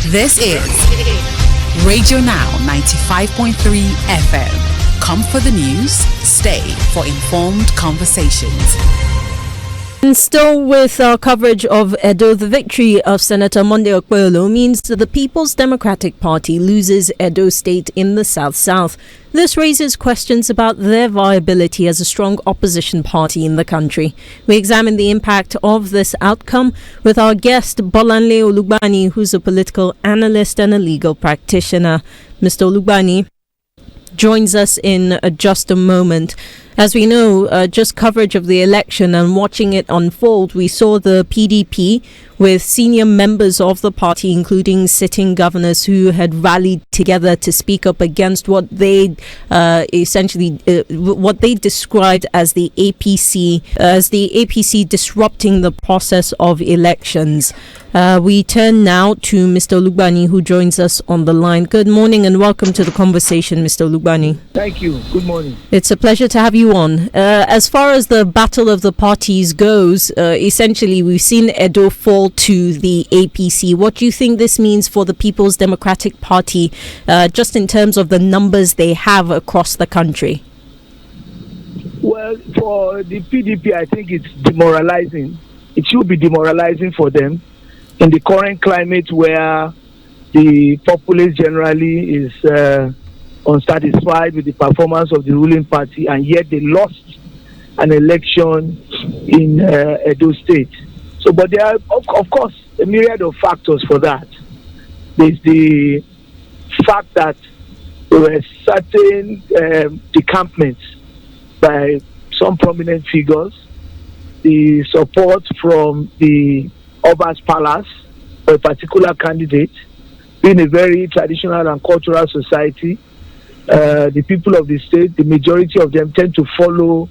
This is Radio Now 95.3 FM. Come for the news, stay for informed conversations. And still with our coverage of Edo, the victory of Senator Monday Okpebholo means that the People's Democratic Party loses Edo State in the South-South. This raises questions about their viability as a strong opposition party in the country. We examine the impact of this outcome with our guest, Bolanle Olugbani, who's a political analyst and a legal practitioner. Mr. Olugbani joins us in just a moment. As we know, just coverage of the election and watching it unfold, we saw the PDP with senior members of the party, including sitting governors who had rallied together to speak up against what they what they described as the APC disrupting the process of elections. We turn now to Mr. Olugbani, who joins us on the line. Good morning and welcome to the conversation, Mr. Olugbani. Thank you. Good morning. It's a pleasure to have you on. As far as the battle of the parties goes, essentially we've seen Edo fall to the APC. What do you think this means for the People's Democratic Party, just in terms of the numbers they have across the country? Well, for the PDP, I think it's demoralizing. It should be demoralizing for them in the current climate where the populace generally is unsatisfied with the performance of the ruling party, and yet they lost an election in Edo State. So, but there are, of course, a myriad of factors for that. There's the fact that there were certain decampments by some prominent figures, the support from the Oba's Palace for a particular candidate, being a very traditional and cultural society. The people of the state, the majority of them tend to follow.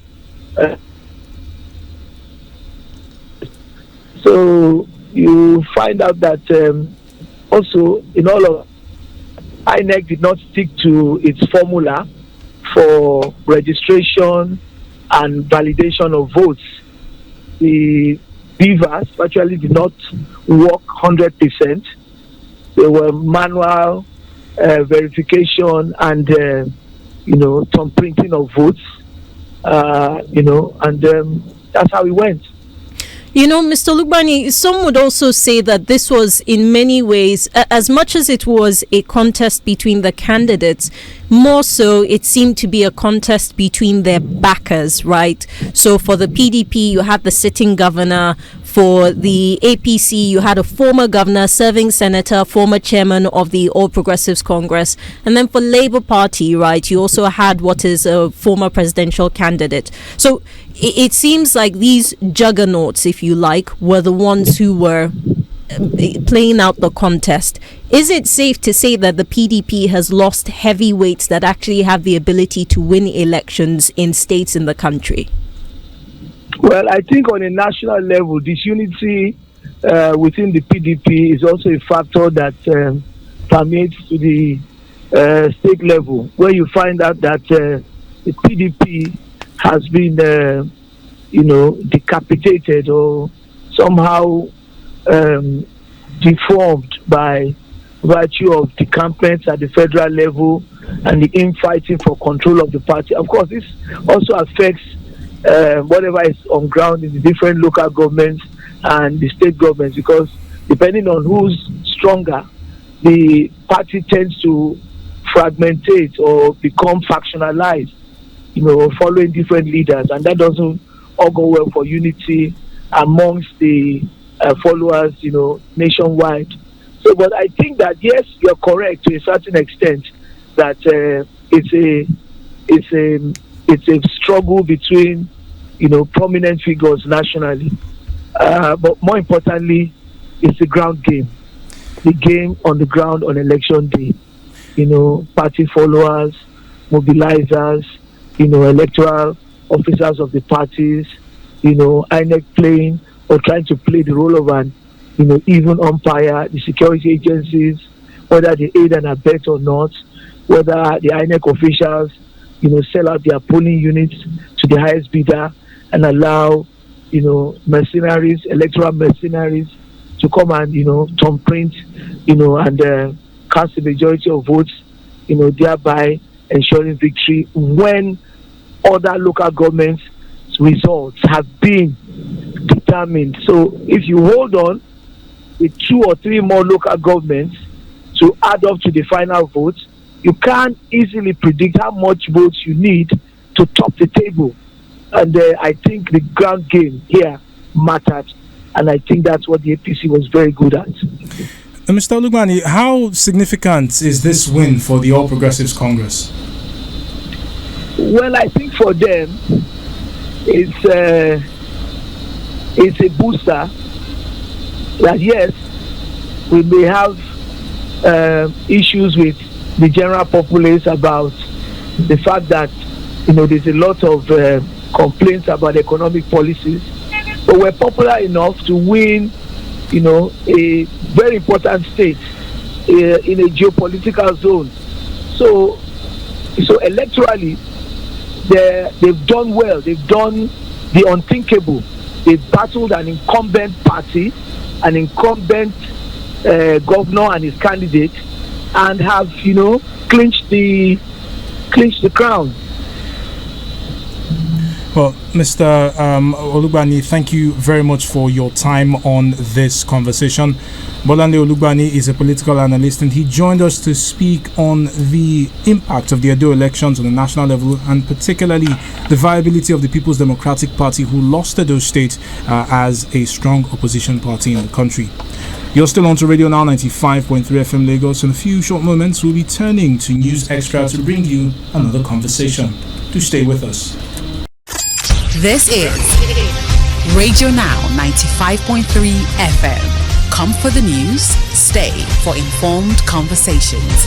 So you find out that also in all of INEC did not stick to its formula for registration and validation of votes. The beavers actually did not work 100%. There were manual verification and some printing of votes, and that's how it went. Mr. Olugbani, some would also say that this was in many ways, as much as it was a contest between the candidates, more so it seemed to be a contest between their backers, right? So for the PDP, you had the sitting governor. For the APC, you had a former governor, serving senator, former chairman of the All Progressives Congress. And then for Labour Party, right, you also had what is a former presidential candidate. So it seems like these juggernauts, if you like, were the ones who were playing out the contest. Is it safe to say that the PDP has lost heavyweights that actually have the ability to win elections in states in the country? Well, I think on a national level, disunity within the PDP is also a factor that permeates to the state level, where you find out that the PDP has been, decapitated or somehow deformed by virtue of decampments at the federal level and the infighting for control of the party. Of course, this also affects whatever is on ground in the different local governments and the state governments, because depending on who's stronger, the party tends to fragmentate or become factionalized, following different leaders, and that doesn't all go well for unity amongst the followers, nationwide. So, but I think that yes, you're correct to a certain extent that it's a struggle between, prominent figures nationally. But more importantly, it's the ground game. The game on the ground on election day. Party followers, mobilizers, electoral officers of the parties, INEC playing or trying to play the role of an, even umpire, the security agencies, whether they aid and abet or not, whether the INEC officials, sell out their polling units to the highest bidder and allow, mercenaries, electoral mercenaries to come and, thumbprint, and cast a majority of votes, thereby ensuring victory when other local governments' results have been determined. So if you hold on with 2 or 3 more local governments to add up to the final vote, you can't easily predict how much votes you need to top the table. And I think the ground game here mattered. And I think that's what the APC was very good at. Mr. Olugbani, how significant is this win for the All Progressives Congress? Well, I think for them, it's a booster that, yes, we may have issues with the general populace about the fact that, there's a lot of complaints about economic policies, but we're popular enough to win, a very important state in a geopolitical zone. So electorally, they've done well. They've done the unthinkable. They've battled an incumbent party, an incumbent governor and his candidate, and have, clinched the crown. Well, Mr. Olugbani, thank you very much for your time on this conversation. Bolande Olugbani is a political analyst, and he joined us to speak on the impact of the Edo elections on the national level, and particularly the viability of the People's Democratic Party, who lost Edo State as a strong opposition party in the country. You're still on to Radio Now 95.3 FM Lagos. In a few short moments, we'll be turning to News Extra to bring you another conversation. Do stay with us. This is Radio Now 95.3 FM. Come for the news, stay for informed conversations.